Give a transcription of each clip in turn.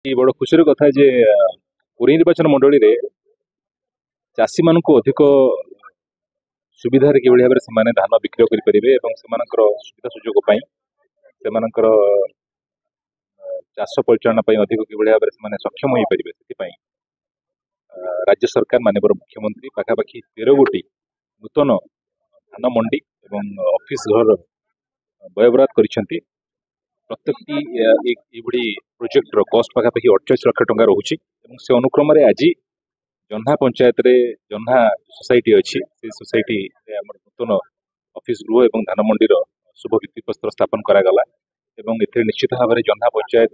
बड़ खुशी कथा जे पुरी निर्वाचन मंडली रे चाषी मान अधिक सुविधा किभली भाव से धान बिक्रय करेंगे और सुविधा सुजोग से चाष परिचालन अधिक किभली भाव से सक्षम हो पारे से राज्य सरकार माननीय मुख्यमंत्री पाखापाखि 13 गोटी नूतन धान मंडी एवं ऑफिस घर व्ययबराद कर प्रत्येक प्रोजेक्ट कॉस्ट पाखापाखि 48 लाख टंका रोचे से अनुक्रम आज जन्हा पंचायत रे जन्हा सोसाइटी अच्छी से सोसाइटी नूतन ऑफिस गृह और धान मंडी शुभ भित्तिप्रस्तर स्थापन करागला एवं ए निश्चित भाव में जन्हा पंचायत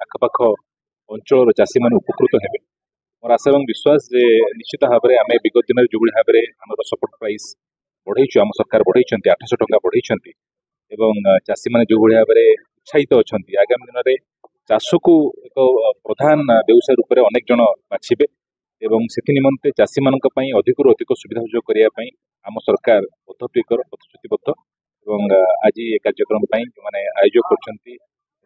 आखपाख अंचल चाषी मैंने उपकृत हेबे। मोर आशा और विश्वास जे निश्चित भाव में आम विगत दिन जो भाव में आम सपोर्ट प्राइस बढ़ाई आम सरकार बढ़ाई 800 टंका बढ़ाई चाषी मैंने जो भाव में उत्साहित अच्छा आगामी दिन में चाष को एक प्रधान व्यवसाय रूप में अनेक जन बाछे एवं से निमंते चाषी मान अधिक अधिक सुविधा सुजोग करने आम सरकार बद्धपरिकर प्रतिश्रुतिबद्ध और आज ये कार्यक्रम जो मैंने आयोजक कर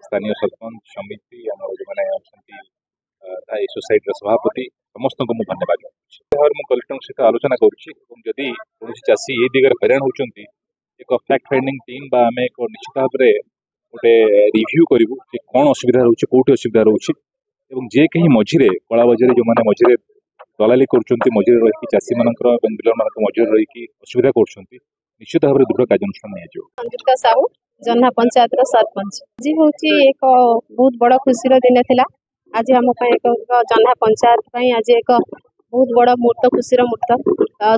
स्थानीय सरपंच समिति आम जो मैंने अच्छा सोसाइटी सभापति समस्त को मुझे धन्यवाद मुझे कलेक्टर सहित आलोचना करुँगी कौन चाषी ये दिगरे हैरान होती एक फैक्ट फाइंडिंग टीम आम एक निश्चित भाव में गोटे रिव्यू करूँ कौन असुविधा रोचे कौटी असुविधा रोचे जे कहीं मझे कला बजारे जो मैंने मझे दलाली कर मझे रही चाषी मान बिलर मान मझे रही असुविधा कर निश्चित भाव में दृढ़ कार्यानुष्ठान संजुक्ता साहू जन्हा पंचायत सरपंच आज हूँ एक बहुत बड़ खुशी दिन था आज आम एक जन्हा पंचायत आज एक बहुत बड़ मुहूर्त खुशी मुहूर्त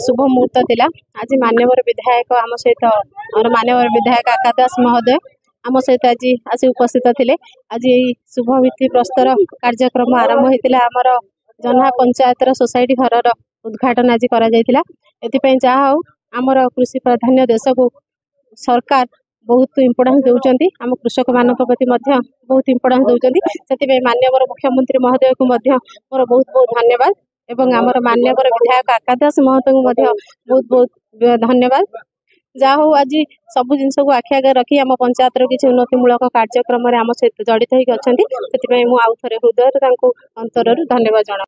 शुभ मुहूर्त थिला आज माननीय विधायक आम सहित माननीय विधायक आकाश दास महोदय आम सहित आज आसी उपस्थित थे आज शुभ भित्ति प्रस्तर कार्यक्रम आरंभ होता आमर जन्हा पंचायत सोसाइटी घर उद्घाटन आज कर जहा आमर कृषि प्राधान्य देश को सरकार बहुत इम्पोर्टान्स दौरान आम कृषक मान प्रति बहुत इम्पोर्टान्स दौरान से माननीय मुख्यमंत्री महोदय को मोर बहुत बहुत धन्यवाद एवं आमर माननीय विधायक आकाश दास महोदय को बहुत बहुत धन्यवाद जहा हो आज सब जिनस को आखि आगे रखी आम पंचायत किसी उन्नतिमूलक कार्यक्रम आम सहित जड़ित होती से आउ थे हृदय अंतर धन्यवाद जना।